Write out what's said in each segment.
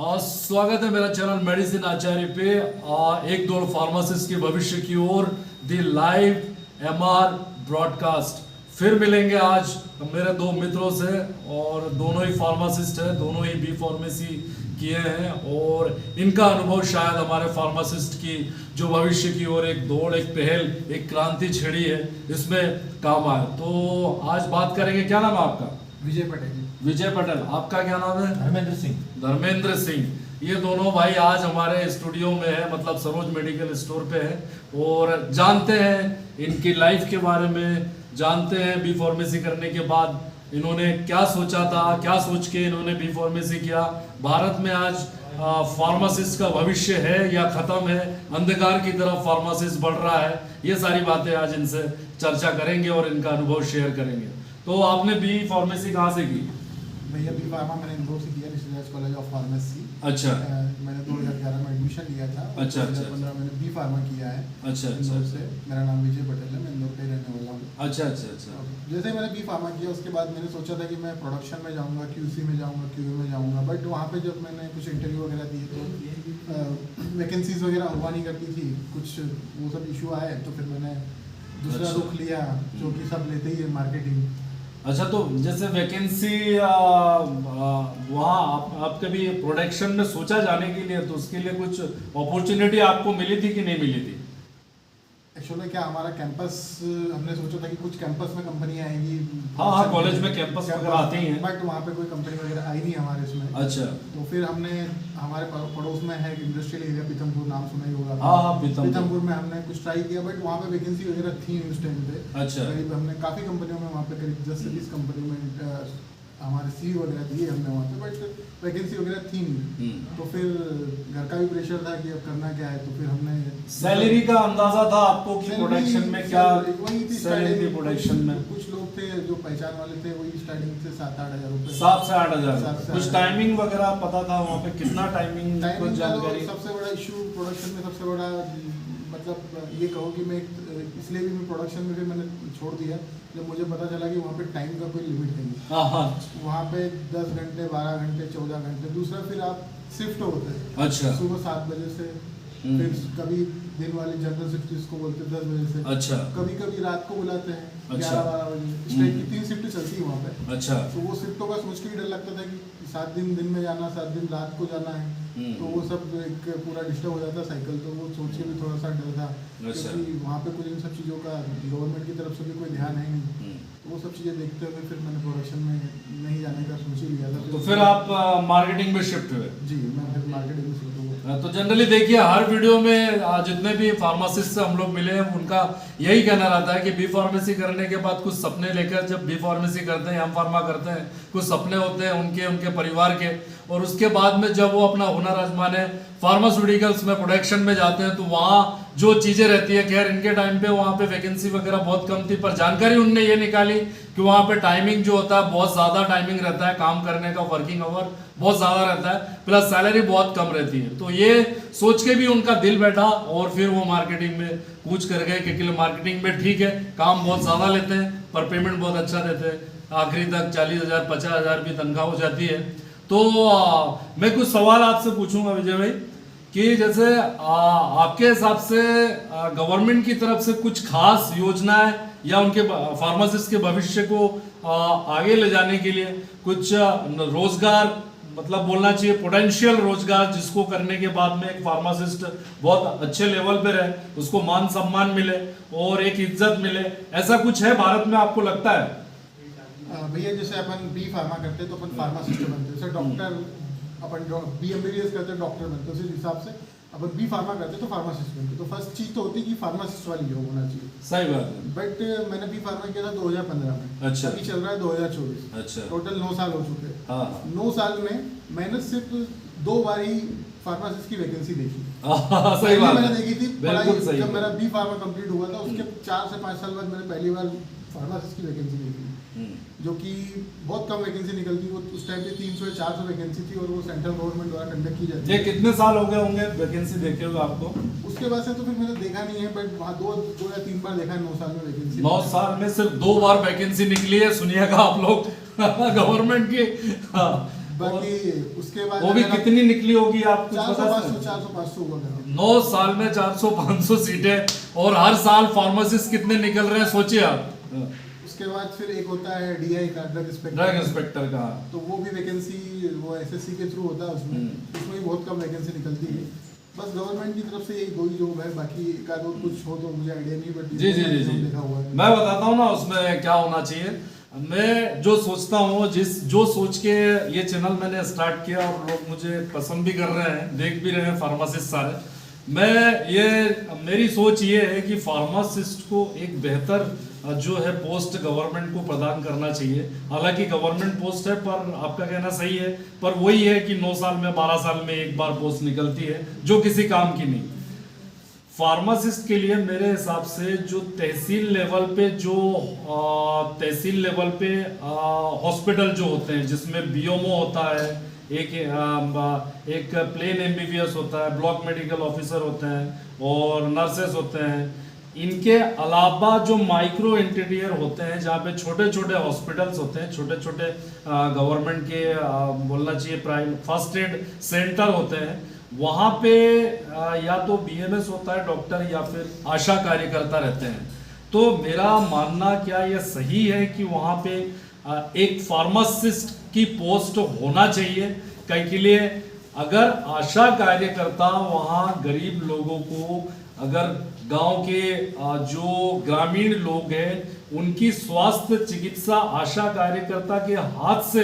स्वागत है मेरा चैनल मेडिसिन आचार्य पे। एक दौड़ फार्मासिस्ट के भविष्य की ओर दी लाइव एमआर ब्रॉडकास्ट। फिर मिलेंगे आज मेरे दो मित्रों से और दोनों ही फार्मासिस्ट हैं, दोनों ही बी फार्मेसी किए हैं और इनका अनुभव शायद हमारे फार्मासिस्ट की जो भविष्य की ओर एक दौड़, एक पहल, एक क्रांति छेड़ी है इसमें काम आए। तो आज बात करेंगे, क्या नाम है आपका? विजय पटेल। विजय पटेल। आपका क्या नाम है? धर्मेंद्र सिंह। धर्मेंद्र सिंह। ये दोनों भाई आज हमारे स्टूडियो में है, मतलब सरोज मेडिकल स्टोर पे है और जानते हैं इनकी लाइफ के बारे में, जानते हैं बी फार्मेसी करने के बाद इन्होंने क्या सोचा था, क्या सोच के इन्होंने बी फार्मेसी किया। भारत में आज फार्मासिस्ट का भविष्य है या खत्म है, अंधकार की तरफ फार्मासिस्ट बढ़ रहा है, ये सारी बातें आज इनसे चर्चा करेंगे और इनका अनुभव शेयर करेंगे। तो आपने बी फार्मेसी कहाँ से की? भैया बी फार्मा मैंने इंदौर से किया, ऋषिराज कॉलेज ऑफ फार्मेसी। अच्छा। मैंने 2011 में एडमिशन लिया था। अच्छा। 2015 मैंने बी फार्मा किया है। अच्छा। इंदौर से। मेरा नाम विजय पटेल है, मैं इंदौर का ही रहने वाला हूँ। अच्छा। जैसे मैंने बी फार्मा किया उसके बाद मैंने सोचा था कि मैं प्रोडक्शन में जाऊँगा, क्यूसी में जाऊँगा, क्यूए में जाऊँगा, बट वहाँ पे जब मैंने कुछ इंटरव्यू वगैरह दिए तो वैकेंसीज वगैरह हुआ नहीं करती थी, कुछ वो सब इशू आए तो फिर मैंने दूसरा रुख लिया जो कि सब लेते ही है, मार्केटिंग। अच्छा, तो जैसे वैकेंसी वहाँ आप कभी प्रोडक्शन में सोचा जाने के लिए, तो उसके लिए कुछ अपॉर्चुनिटी आपको मिली थी कि नहीं मिली थी? एक्चुअली क्या हमारा कैंपस, हमने सोचा था कि कुछ कैंपस में कंपनी आएगी। हाँ, कॉलेज में कैंपस वगैरह आते ही हैं, बट वहाँ पे कोई कंपनी वगैरह आई नहीं हमारे इसमें। अच्छा। तो फिर हमने, हमारे पड़ोस में है इंडस्ट्रियल एरिया पीथमपुर, नाम सुना ही होगा। हाँ, पीथमपुर में हमने कुछ ट्राई किया, बट वहाँ पे वैकेंसी वगैरह थी उस टाइम पे। अच्छा। करीब हमने काफ़ी कंपनियों में वहाँ पे करीब 10 से 20 कंपनियों में हमारे सीवी वगैरह दिए हमने वहाँ पे, बट वैकेंसी वगैरह थी नहीं। तो फिर घर का भी प्रेशर था कि अब करना क्या है, तो फिर हमने सैलरी का अंदाजा था आपको कि प्रोडक्शन में क्या सैलरी थी? प्रोडक्शन में कुछ लोग थे जो पहचान वाले थे, वही स्टार्टिंग से 7-8 हज़ार रुपए। 7 से 8 हजार। कुछ टाइमिंग वगैरह पता था वहाँ पे कितना टाइमिंग? टाइमिंग का जानकारी? सबसे बड़ा इशू प्रोडक्शन में, सबसे बड़ा मतलब ये कहो कि मैं इसलिए भी मैं प्रोडक्शन में भी मैंने छोड़ दिया जब मुझे पता चला कि वहाँ पे टाइम का कोई लिमिट नहीं है। वहाँ पे 10 घंटे, 12 घंटे, 14 घंटे। दूसरा फिर आप शिफ्ट होते हैं। अच्छा। सुबह 7 बजे से, फिर कभी दिन वाली जनरल शिफ्ट जिसको बोलते हैं 10 बजे से। अच्छा। कभी कभी रात को बुलाते हैं 11-12 बजे। इस टाइप की 3 शिफ्ट चलती है वहाँ पे। अच्छा। तो वो शिफ्टों का सोच के भी डर लगता था कि 7 दिन दिन में जाना, 7 दिन रात को जाना है, तो वो सब एक पूरा डिस्टर्ब हो जाता साइकिल। तो वो सोच के भी थोड़ा सा डर था, क्योंकि वहाँ पे कुछ इन सब चीज़ों का गवर्नमेंट की तरफ से भी कोई ध्यान है नहीं। तो वो सब चीज़ें देखते हुए फिर मैंने प्रोडक्शन में नहीं जाने का सोच ही लिया था। तो फिर आप मार्केटिंग में शिफ्ट हुए? जी, मैं फिर मार्केटिंग में शिफ्ट हुआ। तो जनरली देखिए हर वीडियो में जितने भी फार्मासिस्ट से हम लोग मिले हैं उनका यही कहना रहता है कि बी फार्मेसी करने के बाद कुछ सपने लेकर जब बी फार्मेसी करते हैं, एम फार्मा करते हैं, कुछ सपने होते हैं उनके परिवार के, और उसके बाद में जब वो अपना हुनर आजमाने फार्मास्यूटिकल्स में प्रोडक्शन में जाते हैं तो वहाँ जो चीज़ें रहती है, खैर इनके टाइम पे वहाँ पे वैकेंसी वगैरह बहुत कम थी, पर जानकारी उनने ये निकाली कि वहाँ पे टाइमिंग जो होता है बहुत ज़्यादा टाइमिंग रहता है, काम करने का वर्किंग आवर बहुत ज़्यादा रहता है, प्लस सैलरी बहुत कम रहती है। तो ये सोच के भी उनका दिल बैठा और फिर वो मार्केटिंग में कूच कर गए, क्योंकि मार्केटिंग में ठीक है, काम बहुत ज़्यादा लेते हैं पर पेमेंट बहुत अच्छा देते हैं, आखिरी तक 40,000 50,000 भी तनख्वाह हो जाती है। तो मैं कुछ सवाल आपसे पूछूंगा विजय भाई कि जैसे आपके हिसाब से गवर्नमेंट की तरफ से कुछ खास योजनाएं या उनके फार्मासिस्ट के भविष्य को आगे ले जाने के लिए कुछ रोजगार, मतलब बोलना चाहिए पोटेंशियल रोजगार, जिसको करने के बाद में एक फार्मासिस्ट बहुत अच्छे लेवल पे रहे, उसको मान सम्मान मिले और एक इज्जत मिले, ऐसा कुछ है भारत में आपको लगता है? भैया जैसे अपन बी फार्मा करते हैं तो अपन फार्मासिस्ट बनते हैं, जैसे डॉक्टर अपन बी एमबीबीएस करते हैं डॉक्टर बनते हैं, उसी हिसाब से अपन बी फार्मा करते हैं तो फार्मासिस्ट बनते हैं। तो फर्स्ट चीज़ तो होती है कि फार्मासिस्ट वाली जॉब होना चाहिए। सही बात है। बट मैंने बी फार्मा किया था 2015 में। अच्छा। अभी चल रहा है 2024। अच्छा। टोटल 9 साल हो चुके हैं। हाँ। 9 साल में मैंने सिर्फ 2 बार ही फार्मासिस्ट की वैकेंसी देखी। सही बात मैंने देखी थी पढ़ाई, जब मेरा बी फार्मा कंप्लीट हुआ था उसके 4 से 5 साल बाद मैंने पहली बार फार्मासिस्ट की वैकेंसी देखी, जो कि बहुत कम वैकेंसी निकलती। वो उस टाइम पे 300 या 400 वैकेंसी थी और वो सेंट्रल गवर्नमेंट द्वारा कंडक्ट की जाती है। ये कितने साल हो गए होंगे वैकेंसी देखे हुए आपको? उसके बाद से तो फिर मैंने देखा नहीं है, बट वहाँ 2 या 3 बार देखा है 9 साल में वैकेंसी। 9 साल में सिर्फ 2 बार वैकेंसी निकली है, सुनिएगा आप लोग गवर्नमेंट की। बाकी उसके बाद वो भी कितनी निकली होगी आप कुछ 400 बता 500 सकते हैं? 400 500 होगा। 9 साल में 400-500 सीटें और हर साल फार्मासिस्ट कितने निकल रहे हैं सोचिए आप। उसके बाद फिर एक होता है DI का, ड्रग इंस्पेक्टर का, तो वो भी वैकेंसी वो SSC के थ्रू होता है, उसमें भी बहुत कम वैकेंसी निकलती है। बस गवर्नमेंट की तरफ से यही 2 ही जॉब है, बाकी एक आध और कुछ हो तो मुझे आइडिया नहीं, बट जी जी जी जी देखा हुआ है। मैं बताता हूँ ना उसमें क्या होना चाहिए। मैं जो सोचता हूँ, जो सोच के ये चैनल मैंने स्टार्ट किया और लोग मुझे पसंद भी कर रहे हैं, देख भी रहे हैं फार्मासिस्ट सारे। मेरी सोच ये है कि फार्मासिस्ट को एक बेहतर जो है पोस्ट गवर्नमेंट को प्रदान करना चाहिए। हालांकि गवर्नमेंट पोस्ट है, पर आपका कहना सही है, पर वही है कि 9 साल में 12 साल में एक बार पोस्ट निकलती है जो किसी काम की नहीं। फार्मासिस्ट के लिए मेरे हिसाब से जो तहसील लेवल पे हॉस्पिटल जो होते हैं, जिसमें BOMO होता है, एक प्लेन MBBS होता है, ब्लॉक मेडिकल ऑफिसर होते हैं और नर्सेस होते हैं, इनके अलावा जो माइक्रो इंटीरियर होते हैं, जहाँ पे छोटे छोटे हॉस्पिटल्स होते हैं, छोटे छोटे गवर्नमेंट के बोलना चाहिए फर्स्ट एड सेंटर होते हैं, वहाँ पे या तो BMS होता है डॉक्टर, या फिर आशा कार्यकर्ता रहते हैं। तो मेरा मानना क्या ये सही है कि वहाँ पे एक फार्मासिस्ट की पोस्ट होना चाहिए। कई के लिए अगर आशा कार्यकर्ता वहाँ गरीब लोगों को, अगर गांव के जो ग्रामीण लोग हैं उनकी स्वास्थ्य चिकित्सा आशा कार्यकर्ता के हाथ से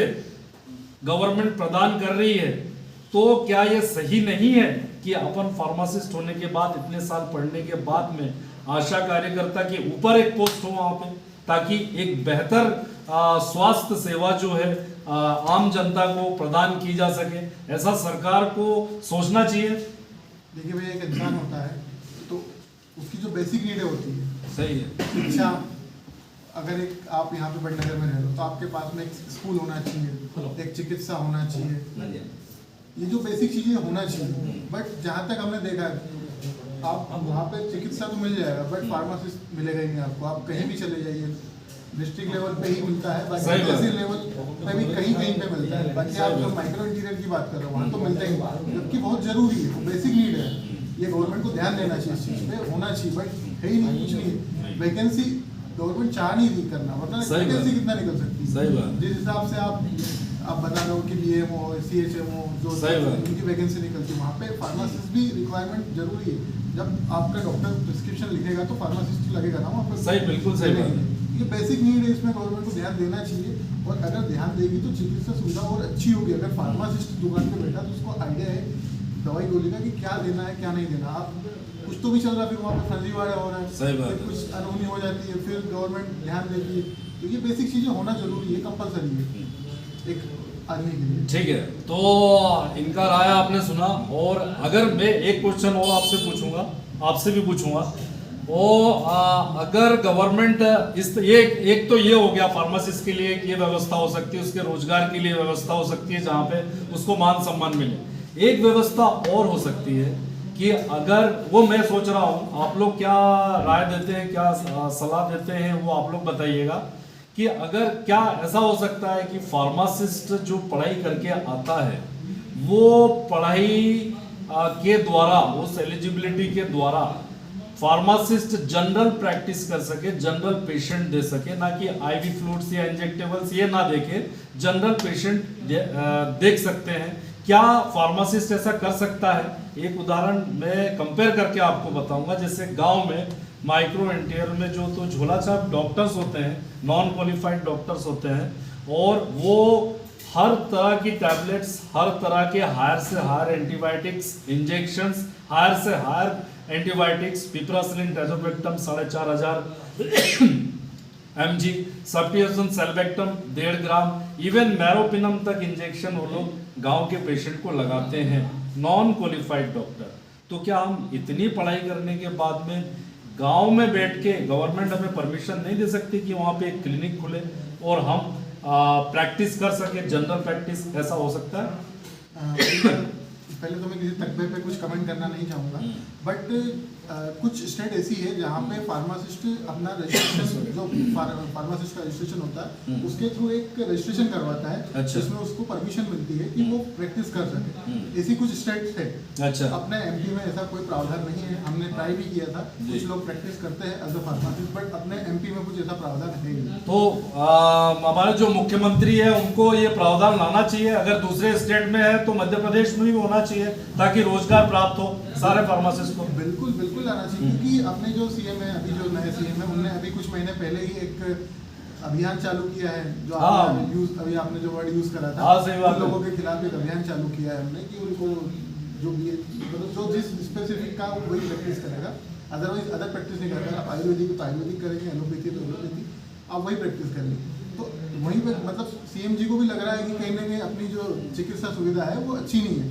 गवर्नमेंट प्रदान कर रही है, तो क्या ये सही नहीं है कि अपन फार्मासिस्ट होने के बाद, इतने साल पढ़ने के बाद में आशा कार्यकर्ता के ऊपर एक पोस्ट हो वहां पे, ताकि एक बेहतर स्वास्थ्य सेवा जो है आम जनता को प्रदान की जा सके। ऐसा सरकार को सोचना चाहिए। देखिए भैया, एक इंसान होता है तो उसकी जो बेसिक नीडें होती है, सही है, शिक्षा, अगर एक आप यहाँ पे बड़नगर में रह रहे हो तो आपके पास में एक स्कूल होना चाहिए, एक चिकित्सा होना चाहिए, ये जो बेसिक चीजें होना चाहिए। बट जहाँ तक हमने देखा है, आप वहाँ पे चिकित्सा तो मिल जाएगा, बट फार्मासिस्ट मिलेगा ही नहीं आपको। आप कहीं भी चले जाइए, डिस्ट्रिक्ट लेवल पे ही मिलता है, बाकी तहसील लेवल पे भी कहीं कहीं पे मिलता है। बाकी आप जो माइक्रो इंटीरियर की बात कर रहे हो, वहाँ तो मिलता ही नहीं, जबकि बहुत जरूरी है, बेसिक नीड है। ये गवर्नमेंट को ध्यान देना चाहिए, इस चीज़ पे होना चाहिए, बट है ही नहीं, कुछ नहीं। वैकेंसी गवर्नमेंट चाह नहीं करना, वरना वैकेंसी कितना निकल सकती है। जिस हिसाब से आप बता रहे हो कि BMO, CHMO जो उनकी वैकेंसी निकलती है, वहाँ पे फार्मासिस्ट भी रिक्वायरमेंट जरूरी है। जब आपका डॉक्टर प्रिस्क्रिप्शन लिखेगा तो फार्मासिस्ट लगेगा ना वहाँ पर। सही, बिल्कुल सही बात है। ये बेसिक नीड है, इसमें गवर्नमेंट को ध्यान देना चाहिए, और अगर ध्यान देगी तो चिकित्सा सुविधा और अच्छी होगी। अगर फार्मासिस्ट दुकान पे बैठा तो उसको आइडिया है दवाई गोली का कि क्या देना है क्या नहीं देना। आप कुछ तो भी चल रहा है, फिर वहाँ पे फर्जीवाड़ा हो रहा है, फिर कुछ अनहोनी हो जाती है, फिर गवर्नमेंट ध्यान देती है। तो ये बेसिक चीज़ें होना जरूरी है, कंपलसरी है एक आदमी के लिए। ठीक है, तो इनका राय आपने सुना। और अगर मैं एक क्वेश्चन और आपसे पूछूंगा, आपसे भी पूछूंगा, अगर गवर्नमेंट एक तो ये हो गया फार्मासिस्ट के लिए ये व्यवस्था हो सकती है, उसके रोजगार के लिए व्यवस्था हो सकती है जहाँ पे उसको मान सम्मान मिले। एक व्यवस्था और हो सकती है कि अगर वो, मैं सोच रहा हूँ, आप लोग क्या राय देते हैं, क्या सलाह देते हैं, वो आप लोग बताइएगा, कि अगर क्या ऐसा हो सकता है कि फार्मासिस्ट जो पढ़ाई करके आता है, वो पढ़ाई के द्वारा, उस एलिजिबिलिटी के द्वारा फार्मासिस्ट जनरल प्रैक्टिस कर सके, जनरल पेशेंट दे सके, ना कि IV फ्लूइड्स या इंजेक्टेबल्स ये ना देखे, जनरल पेशेंट देख सकते हैं। क्या फार्मासिस्ट ऐसा कर सकता है? एक उदाहरण मैं कंपेयर करके आपको बताऊंगा। जैसे गांव में माइक्रो इंटीरियर में जो तो झोला छाप डॉक्टर्स होते हैं, नॉन क्वालिफाइड डॉक्टर्स होते हैं, और वो हर तरह की टैबलेट्स, हर तरह के हायर से हायर एंटीबायोटिक्स इंजेक्शंस, हायर से हायर एंटीबायोटिक्स, पिपरासिलिन, टाजोपेक्टम 4500 mg, सफ्टिएशन सेल्बेक्टम 1.5 ग्राम, इवन मैरोपिनम तक इंजेक्शन वो लोग गांव के पेशेंट को लगाते हैं, नॉन क्वालिफाइड डॉक्टर। तो क्या हम इतनी पढ़ाई करने के बाद में गांव में बैठ के गवर्नमेंट हमें परमिशन नहीं दे सकती कि वहाँ पे एक क्लिनिक खुले और हम प्रैक्टिस कर सके, जनरल प्रैक्टिस? ऐसा हो सकता है? पहले तो मैं किसी तकबे पे कुछ कमेंट करना नहीं चाहूँगा, बट कुछ स्टेट ऐसी है जहाँ पे फार्मासिस्ट अपना रजिस्ट्रेशन जो फार्मासिस्ट का रजिस्ट्रेशन होता है उसके थ्रू एक रजिस्ट्रेशन करवाता है, अच्छा। जिसमें उसको परमिशन मिलती है कि वो प्रैक्टिस कर सके। ऐसी कुछ स्टेट्स है। अच्छा। अपने एमपी में ऐसा कोई प्रावधान नहीं है, हमने ट्राई भी किया था, कुछ लोग प्रैक्टिस करते हैं एज अ फार्मासिस्ट, बट अपने एमपी में कुछ ऐसा प्रावधान है नहीं। तो हमारे जो मुख्यमंत्री है उनको ये प्रावधान लाना चाहिए, अगर दूसरे स्टेट में है तो मध्य प्रदेश में भी होना चाहिए ताकि रोजगार प्राप्त हो सारे फार्मासिस्ट को। बिल्कुल बिल्कुल लाना चाहिए, क्योंकि अपने जो सीएम है, अभी जो नए सीएम है, उनने अभी कुछ महीने पहले ही एक अभियान चालू किया है, जो अभी आपने जो वर्ड यूज करा था, उन लोगों के खिलाफ एक अभियान चालू किया है हमने कि उनको जो भी मतलब जो जिस स्पेसिफिक का वही प्रैक्टिस करेगा, अदरवाइज अदर प्रैक्टिस नहीं करेगा। आप आयुर्वेदिक तो आयुर्वेदिक करेंगे, एलोपैथी तो एलोपैथी, आप वही प्रैक्टिस करेंगे। तो वहीं पे मतलब सीएम जी को भी लग रहा है कि कहीं ना कहीं अपनी जो चिकित्सा सुविधा है वो अच्छी नहीं है,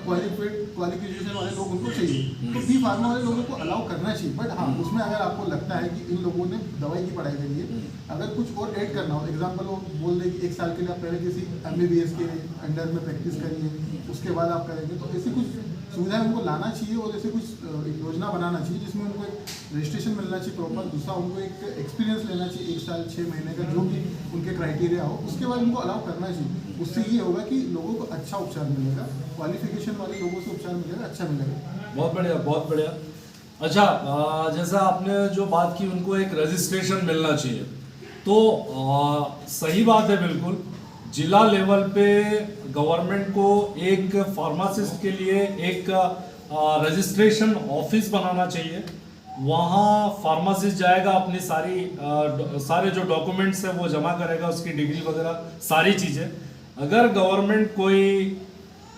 क्वालिफिकेशन वाले लोग उनको चाहिए, तो बी फार्मा वाले लोगों को अलाउ करना चाहिए। बट हाँ, उसमें अगर आपको लगता है कि इन लोगों ने दवाई की पढ़ाई करी है, अगर कुछ और ऐड करना हो, एग्जाम्पल वो बोल दे कि 1 साल के लिए आप पहले किसी MBBS के अंडर में प्रैक्टिस करिए, उसके बाद आप करेंगे, तो ऐसी कुछ सुविधाएं उनको लाना चाहिए और ऐसे कुछ एक योजना बनाना चाहिए जिसमें उनको एक रजिस्ट्रेशन मिलना चाहिए प्रॉपर। दूसरा, उनको एक एक्सपीरियंस लेना चाहिए 1 साल 6 महीने का, जो भी उनके क्राइटेरिया हो, उसके बाद उनको अलाउ करना चाहिए। उससे ये होगा कि लोगों को अच्छा उपचार मिलेगा, क्वालिफिकेशन वाले लोगों से उपचार मिलेगा, अच्छा मिलेगा। बहुत बढ़िया, बहुत बढ़िया। अच्छा, जैसा आपने जो बात की उनको एक रजिस्ट्रेशन मिलना चाहिए, तो सही बात है बिल्कुल। जिला लेवल पे गवर्नमेंट को एक फार्मासिस्ट के लिए एक रजिस्ट्रेशन ऑफिस बनाना चाहिए। वहाँ फार्मासिस्ट जाएगा, अपनी सारे जो डॉक्यूमेंट्स है वो जमा करेगा, उसकी डिग्री वगैरह सारी चीज़ें। अगर गवर्नमेंट कोई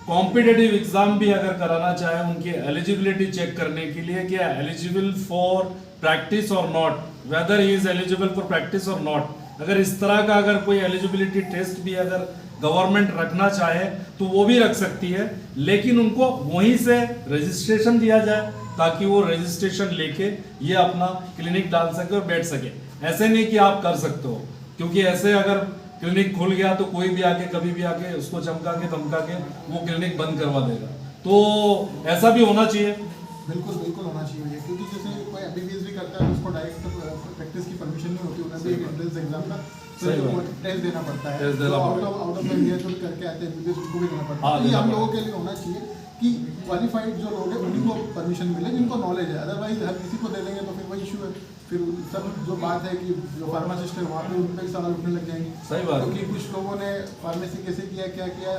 कॉम्पिटिटिव एग्ज़ाम भी अगर कराना चाहे उनकी एलिजिबिलिटी चेक करने के लिए, क्या एलिजिबल फॉर प्रैक्टिस और not, weather he is eligible for practice और नॉट, अगर इस तरह का अगर कोई एलिजिबिलिटी टेस्ट भी अगर गवर्नमेंट रखना चाहे तो वो भी रख सकती है, लेकिन उनको वहीं से रजिस्ट्रेशन दिया जाए ताकि वो रजिस्ट्रेशन लेके ये अपना क्लिनिक डाल सके और बैठ सके। ऐसे नहीं कि आप कर सकते हो, क्योंकि ऐसे अगर क्लिनिक खुल गया तो कोई भी आके कभी भी आके उसको चमका के धमका के वो क्लिनिक बंद करवा देगा। तो ऐसा भी होना चाहिए। बिल्कुल बिल्कुल होना चाहिए, क्योंकि जैसे कोई MBBS भी करता है उसको डायरेक्ट प्रैक्टिस की परमिशन नहीं होती, उन्हें भी एक एंट्रेंस एग्जाम का टेस्ट देना पड़ता है, आउट ऑफ इंडिया जो करके आते हैं MBBS उसको भी देना पड़ता है। तो ये हम लोगों के लिए होना चाहिए कि क्वालिफाइड जो लोग हैं उन्हीं को परमिशन मिले जिनको नॉलेज है, अदरवाइज हर किसी को दे देंगे तो फिर वही इशू है। फिर सब जो बात है कि जो फार्मासिस्ट है वहाँ पे उन पर सवाल उठने लग जाएंगे। सही बात, क्योंकि कुछ लोगों ने फार्मेसी कैसे किया, क्या किया,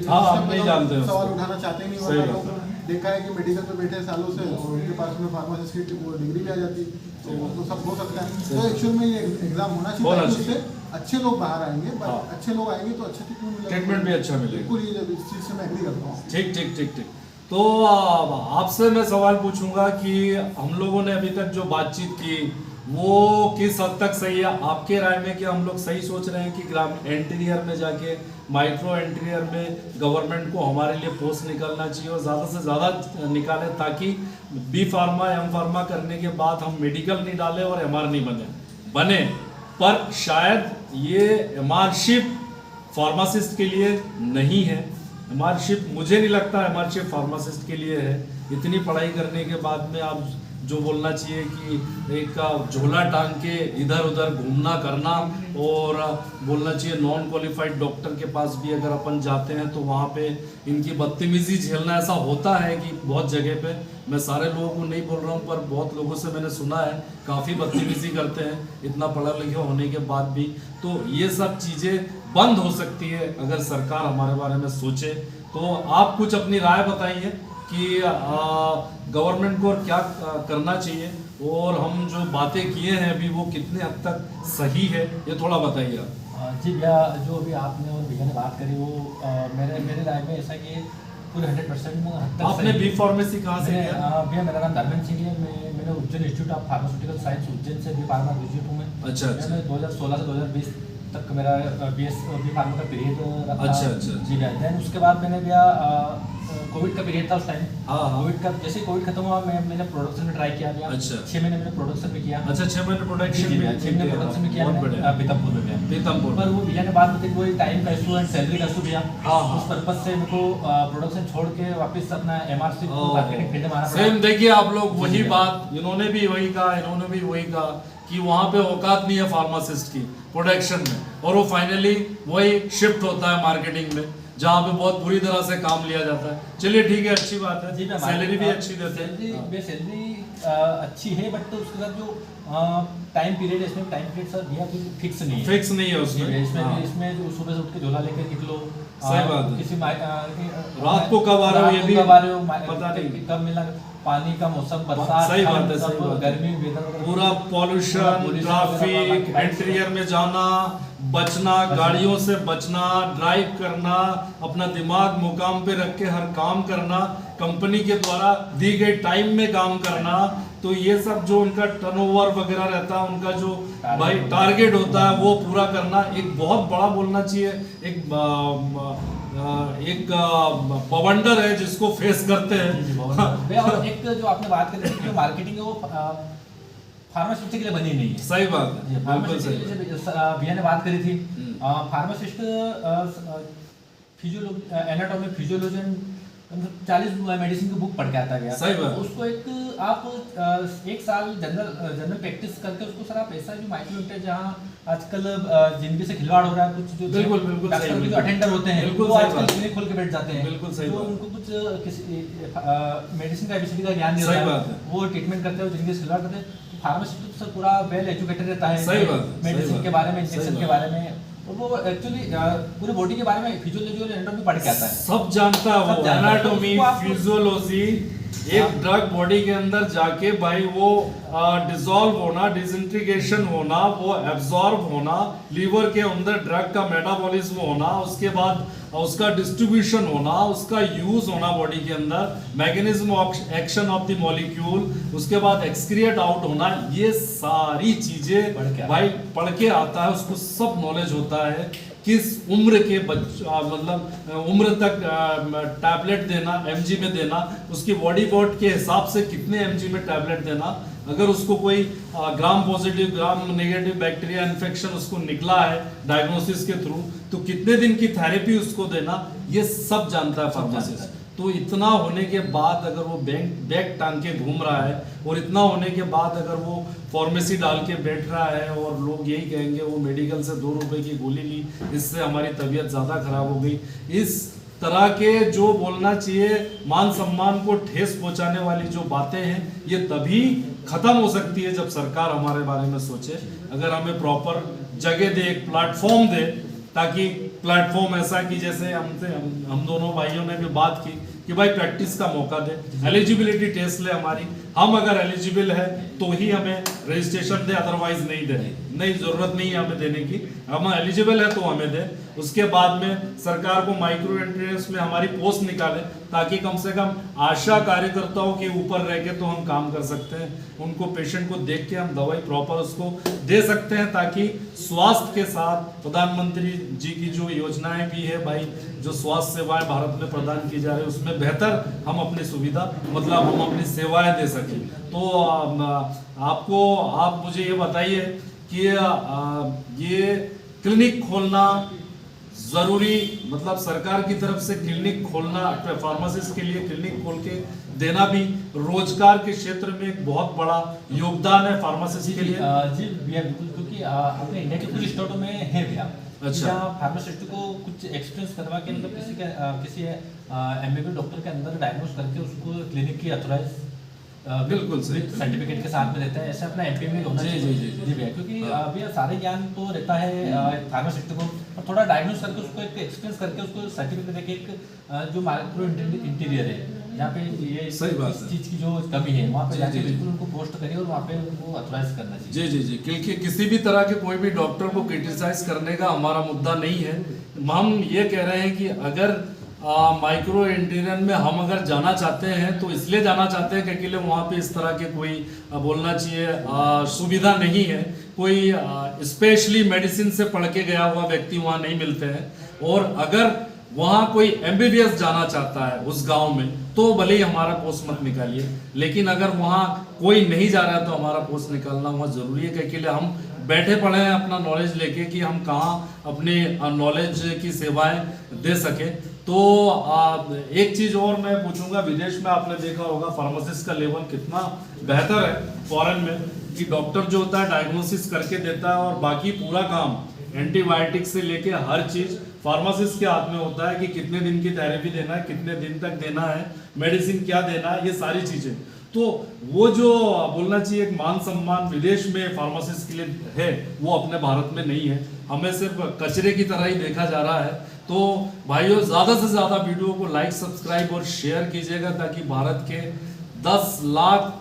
हम नहीं जानते, सवाल उठाना चाहते ही नहीं, वरना लोग देखा है कि मेडिकल पे बैठे सालों से और उनके पास में फार्मासिस्ट की वो डिग्री भी आ जाती है, तो सब हो सकता है। तो एक्चुअल में ये एग्जाम होना चाहिए, उससे अच्छे लोग बाहर आएंगे, अच्छे लोग आएंगे तो अच्छा ट्रीटमेंट भी अच्छा मिलेगा। बिल्कुल, ये इस चीज़ से मैं एग्री करता हूँ। ठीक ठीक ठीक ठीक। तो आपसे मैं सवाल पूछूंगा कि हम लोगों ने अभी तक जो बातचीत की वो किस हद तक सही है आपके राय में? कि हम लोग सही सोच रहे हैं कि ग्राम इंटीरियर में जाके माइक्रो इंटीरियर में गवर्नमेंट को हमारे लिए पोस्ट निकालना चाहिए और ज़्यादा से ज़्यादा निकालें, ताकि बी फार्मा एम फार्मा करने के बाद हम मेडिकल नहीं डालें और MR नहीं बने। पर शायद ये एमआरशिप फार्मासिस्ट के लिए नहीं है। एमआरशिप मुझे नहीं लगता एमआरशिप फार्मासिस्ट के लिए है। इतनी पढ़ाई करने के बाद में आप जो बोलना चाहिए कि एक झोला टांग के इधर उधर घूमना करना, और बोलना चाहिए नॉन क्वालिफाइड डॉक्टर के पास भी अगर अपन जाते हैं तो वहाँ पे इनकी बदतमीजी झेलना, ऐसा होता है कि बहुत जगह पे, मैं सारे लोगों को नहीं बोल रहा हूँ पर बहुत लोगों से मैंने सुना है काफ़ी बदतमीजी करते हैं इतना पढ़ा लिखा होने के बाद भी। तो ये सब चीज़ें बंद हो सकती है अगर सरकार हमारे बारे में सोचे। तो आप कुछ अपनी राय बताइए कि गवर्नमेंट को क्या करना चाहिए, और हम जो बातें किए हैं अभी वो कितने हद तक सही है, ये थोड़ा बताइए आप। जी भैया, जो अभी आपने और भैया ने बात करी वो मेरे राय में ऐसा कि पूरे 100% हद तक आपने बी फार्मेसी कहाँ से किया? भैया मेरा नाम धर्मेंद्र सिंह है, मैंने Ujjain institute of pharmaceutical science Ujjain से बी फार्मा ग्रेजुएट हूँ मैं। अच्छा। मैंने 2016 से 2020 तक मेरा बी फार्मा का पीरियड रहा। अच्छा। जी भैया, देन उसके बाद मैंने भैया कोविड का पीरियड था उस टाइम। हाँ। कोविड का जैसे कोविड खत्म हुआ मैंने प्रोडक्शन में ट्राई किया भैया। अच्छा। 6 महीने मैंने प्रोडक्शन में किया। अच्छा 6 महीने प्रोडक्शन जी भैया, 6 महीने प्रोडक्शन में किया बहुत मैंने, बढ़िया। पीतमपुर में भैया। पीतमपुर पर वो भैया ने बात बताई कोई टाइम का इशू एंड सैलरी का इशू भैया। हाँ। उस पर्पज से मेरे को प्रोडक्शन छोड़ के वापस अपना MRC मार्केटिंग फील्ड में आना पड़ा। सेम देखिए आप लोग वही जी, बात, इन्होंने भी वही कहा, इन्होंने भी वही कहा कि वहाँ पे औकात नहीं है फार्मासिस्ट की प्रोडक्शन में, और वो फाइनली वही शिफ्ट होता है मार्केटिंग में, जहाँ पे बहुत बुरी तरह से काम लिया जाता है। चलिए ठीक है, अच्छी बात है, जी भैया, सैलरी भी अच्छी देते हैं। सैलरी अच्छी है, बट उसके साथ जो टाइम पीरियड है, इसमें टाइम पीरियड सर भैया कोई फिक्स नहीं है। फिक्स नहीं है जी उसमें। भैया, इसमें हाँ। इसमें जो सुबह से उठ के झोला लेकर निकलो, सही बात है। किसी रात को कब आ रहे हो ये भी कब आ रहे हो पता नहीं। कब मिला, पानी का मौसम, बरसात, सही बात है, ठंड, सही सब बात है। गर्मी, वेदर वगैरह पूरा पॉल्यूशन, ट्रैफिक, इंटीरियर में जाना, बचना, गाड़ियों से बचना, ड्राइव करना, अपना दिमाग मुकाम पे रख के हर काम करना, कंपनी के द्वारा दी गई टाइम में काम करना, तो ये सब जो उनका टर्नओवर वगैरह रहता है, उनका जो भाई टारगेट होता है वो पूरा करना, एक बहुत बड़ा बोलना चाहिए, एक बवंडर है जिसको फेस करते हैं। और एक जो आपने बात करी थी, जो मार्केटिंग है वो फार्मासिस्ट के लिए बनी नहीं है। सही बात है, बिल्कुल फार्मासिस्ट सही के बात है। लिए भैया ने बात करी थी, pharmacist physiology, anatomy, physiology 40 medicine की बुक पढ़ के आता है भैया। सही बात। उसको एक आप 1 साल जनरल प्रैक्टिस करके उसको सर आप ऐसा जो माइक्रो जहाँ आजकल जिंदगी से खिलवाड़ हो रहा है, कुछ जो बिल्कुल, बिल्कुल डॉक्टर सही, के जो अटेंडर होते हैं बिल्कुल वो सही आजकल बात। क्लिनिक खोल के बैठ जाते हैं। बिल्कुल सही तो बात। उनको कुछ किसी मेडिसिन का एबीसीडी का ज्ञान नहीं सही होता बात है, है। वो ट्रीटमेंट करते हैं, जिंदगी से खिलवाड़ करते हैं। तो फार्मासिस्ट तो सर पूरा वेल एजुकेटेड रहता है सही बात है, सही मेडिसिन बात के है, बारे में, सही इंजेक्शन बात के है। बारे में, और वो एक्चुअली पूरे बॉडी के बारे में फिजियोलॉजी और एनाटॉमी पढ़ के आता है। सब जानता है सब वो, जानता है। एनाटॉमी, उसको आप- फिजियोलॉजी, एक ड्रग बॉडी के अंदर जाके भाई वो डिसॉल्व होना, डिसइंटीग्रेशन होना, वो एब्जॉर्ब होना, लीवर के अंदर ड्रग का मेटाबॉलिज्म होना, उसके बाद उसका डिस्ट्रीब्यूशन होना, उसका यूज होना बॉडी के अंदर, mechanism of action of the molecule, उसके बाद एक्सक्रिएट आउट होना, ये सारी चीजें पढ़ के आता भाई पढ़ के आता है, उसको सब नॉलेज होता है। किस उम्र के मतलब उम्र तक टैबलेट देना, एमजी में देना, उसकी बॉडी वेट के हिसाब से कितने एमजी में टैबलेट देना, अगर उसको कोई gram positive gram negative bacteria infection उसको निकला है डायग्नोसिस के थ्रू, तो कितने दिन की थेरेपी उसको देना, ये सब जानता है फार्मासिस्ट। तो इतना होने के बाद अगर वो बैग टांग के घूम रहा है, और इतना होने के बाद अगर वो फार्मेसी डाल के बैठ रहा है, और लोग यही कहेंगे वो मेडिकल से 2 रुपए की गोली ली, इससे हमारी तबीयत ज़्यादा खराब हो गई, इस तरह के जो बोलना चाहिए मान सम्मान को ठेस पहुंचाने वाली जो बातें हैं, ये तभी खत्म हो सकती है जब सरकार हमारे बारे में सोचे। अगर हमें प्रॉपर जगह दे, एक प्लेटफॉर्म दे, ताकि प्लेटफॉर्म ऐसा कि जैसे हम दोनों भाइयों ने भी बात की कि भाई प्रैक्टिस का मौका दे, एलिजिबिलिटी टेस्ट ले हमारी, हम अगर एलिजिबल है तो ही हमें रजिस्ट्रेशन दे, अदरवाइज नहीं दे, नहीं जरूरत नहीं है हमें देने की, हम एलिजिबल है तो हमें दे। उसके बाद में सरकार को माइक्रो एंट्रेंस में हमारी पोस्ट निकाले, ताकि कम से कम आशा कार्यकर्ताओं के ऊपर रह के तो हम काम कर सकते हैं, उनको पेशेंट को देख के हम दवाई प्रॉपर उसको दे सकते हैं, ताकि स्वास्थ्य के साथ प्रधानमंत्री जी की जो योजनाएं भी है भाई, जो स्वास्थ्य सेवाएं भारत में प्रदान की जा रही है, उसमें बेहतर हम अपनी सुविधा मतलब हम अपनी सेवाएं दे सकें। तो आप मुझे ये बताइए कि ये क्लिनिक खोलना जरूरी, मतलब सरकार की तरफ से क्लिनिक खोलना, फार्मासिस्ट के लिए क्लिनिक खोल के देना भी रोजगार के क्षेत्र में एक बहुत बड़ा योगदान है फार्मासिस्ट के लिए। जी भैया बिल्कुल, क्योंकि अपने इंडिया के कुछ स्टेटों में है भैया, अच्छा। जहाँ फार्मासिस्ट को कुछ एक्सपीरियंस करवा के, मतलब किसी एमबीबीएस डॉक्टर के अंदर डायग्नोस करके उसको क्लिनिक की अथोराइज बिल्कुल सही सर्टिफिकेट के साथ में देता है। ऐसे अपना एमपी में होना जी, चाहिए। जी, जी, जी। भैया, क्योंकि भैया सारे ज्ञान तो रहता है फार्मासिस्ट को, और थोड़ा डायग्नोस करके उसको एक एक्सपीरियंस करके उसको सर्टिफिकेट देके एक जो माइक्रो इंटीरियर है, जहाँ पे ये सही बात इस है। चीज़ की जो कमी है, वहाँ पे जी, जाके जी, जी। बिल्कुल उनको पोस्ट करिए और वहाँ पे उनको अथोराइज करना चाहिए। जी जी जी, क्योंकि किसी भी तरह के कोई भी डॉक्टर को क्रिटिसाइज करने का हमारा मुद्दा नहीं है। हम ये कह रहे हैं कि अगर माइक्रो इंटीरियर में हम अगर जाना चाहते हैं तो इसलिए जाना चाहते हैं क्योंकि वहाँ पे इस तरह के कोई बोलना चाहिए सुविधा नहीं है, कोई स्पेशली मेडिसिन से पढ़ के गया हुआ व्यक्ति वहाँ नहीं मिलते हैं। और अगर वहां कोई MBBS जाना चाहता है उस गांव में, तो भले ही हमारा पोस्ट मत निकालिए, लेकिन अगर वहां कोई नहीं जा रहा है तो हमारा पोस्ट निकालना वहाँ जरूरी है, क्योंकि हम बैठे पड़े हैं अपना नॉलेज लेके कि हम कहाँ अपने नॉलेज की सेवाएं दे सके। तो एक चीज और मैं पूछूंगा, विदेश में आपने देखा होगा फार्मासिस्ट का लेवल कितना बेहतर है फॉरेन में, कि डॉक्टर जो होता है डायग्नोसिस करके देता है और बाकी पूरा काम एंटीबायोटिक से लेके हर चीज फार्मासिस्ट के हाथ में होता है कि कितने दिन की थेरेपी देना है, कितने दिन तक देना है, मेडिसिन क्या देना है, ये सारी चीजें। तो वो जो बोलना चाहिए एक मान सम्मान विदेश में फार्मासिस्ट के लिए है, वो अपने भारत में नहीं है। हमें सिर्फ कचरे की तरह ही देखा जा रहा है। तो भाइयों, ज़्यादा से ज़्यादा वीडियो को लाइक, सब्सक्राइब और शेयर कीजिएगा, ताकि भारत के 10 लाख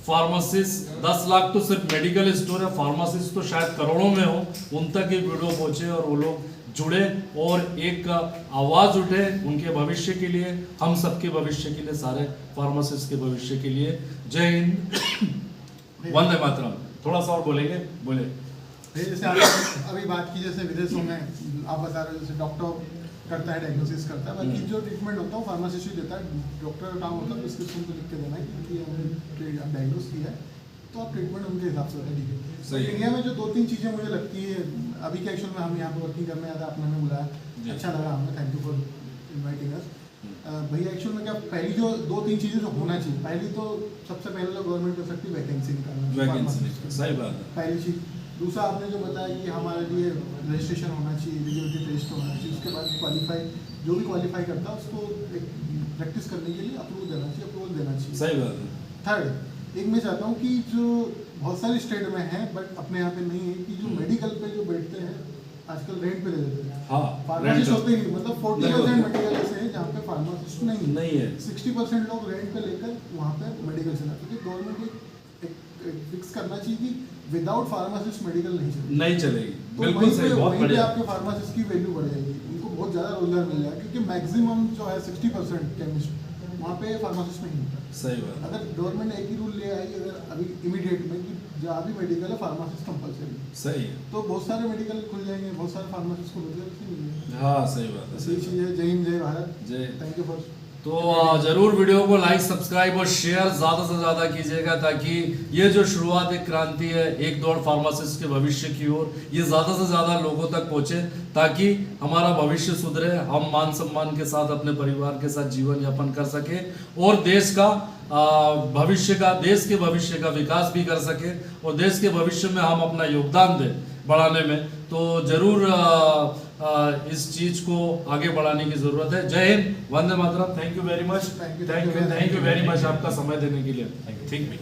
फार्मासिस्ट, 10 लाख तो सिर्फ मेडिकल स्टोर है, फार्मासिस्ट तो शायद करोड़ों में हो, उन तक ये वीडियो पहुँचे और वो लोग जुड़े और एक आवाज़ उठे उनके भविष्य के लिए, हम सबके भविष्य के लिए, सारे फार्मासिस्ट के भविष्य के लिए। जय हिंद, वंदे मातरम। थोड़ा सा और बोलेंगे, बोले। जैसे आपने अभी बात की, जैसे विदेशों में आप बता रहे हो, जैसे डॉक्टर करता है, डायग्नोसिस करता है, बाकी जो ट्रीटमेंट होता है वो फार्मासिस्ट ही देता है। डॉक्टर का काम होता है प्रिस्क्रिप्शन को लिख के देना है कि हमने डायग्नोस किया है, तो आप ट्रीटमेंट उनके हिसाब से होता है, ठीक है। इंडिया में जो 2-3 चीज़ें मुझे लगती है अभी के एक्चुअल में, हम यहाँ पर वर्किंग करने आया था, आपने हमें बुलाया, अच्छा लगा हमें, थैंक यू फॉर इन्वाइटिंग अस। भैया एक्चुअल में क्या, पहली जो 2-3 चीज़ें जो होना चाहिए, पहली तो सबसे पहले तो गवर्नमेंट कर सकती है वैकेंसी निकालना, सही बात है, पहली चीज़। दूसरा आपने जो बताया कि हमारे लिए रजिस्ट्रेशन होना चाहिए, एलिजिबिलिटी टेस्ट होना चाहिए, उसके बाद क्वालिफाई, जो भी क्वालिफाई करता है उसको एक प्रैक्टिस करने के लिए अप्रूवल देना चाहिए, अप्रूवल देना चाहिए। सही बात है। थर्ड, एक मैं चाहता हूँ कि जो बहुत सारे स्टेट में है बट अपने यहाँ पे नहीं है, कि जो मेडिकल पे जो बैठते हैं आजकल रेंट पे दे देते हैं। हाँ, फार्मासिस्ट होते ही नहीं, मतलब 40% मेडिकल ऐसे हैं जहाँ पे फार्मासिस्ट नहीं है। 60% लोग रेंट पे लेकर वहाँ पे मेडिकल चला, क्योंकि गवर्नमेंट एक फिक्स करना चाहिए कि विदाउट फार्मासिस्ट मेडिकल नहीं चलेगी। तो बिल्कुल सही, बहुत वहीं पे बढ़िया। आपके फार्मासिस्ट की वैल्यू बढ़ जाएगी, उनको बहुत ज़्यादा रोजगार मिल जाएगा, क्योंकि मैक्सिमम जो है 60% केमिस्ट वहाँ पे फार्मासिस्ट नहीं होता। सही बात। अगर गवर्नमेंट ने एक ही रूल ले आई अगर अभी इमीडिएट में कि जहाँ भी मेडिकल है फार्मासिस्ट कंपलसरी, सही है, तो बहुत सारे मेडिकल खुल जाएंगे, बहुत सारे फार्मासिस्ट को रोजगार मिलेंगे। हाँ सही बात है, सही चीज़ है। जय हिंद, जय भारत, जय। Thank you for. तो जरूर वीडियो को लाइक, सब्सक्राइब और शेयर ज़्यादा से ज़्यादा कीजिएगा, ताकि ये जो शुरुआत एक क्रांति है, एक दौड़ फार्मासिस्ट के भविष्य की ओर, ये ज़्यादा से ज़्यादा लोगों तक पहुँचे, ताकि हमारा भविष्य सुधरे, हम मान सम्मान के साथ अपने परिवार के साथ जीवन यापन कर सके और देश का भविष्य का, देश के भविष्य का विकास भी कर सके और देश के भविष्य में हम अपना योगदान दें बढ़ाने में। तो जरूर इस चीज़ को आगे बढ़ाने की ज़रूरत है। जय हिंद, वंदे मातरम। Thank you very much, thank you very much आपका समय देने के लिए। ठीक है।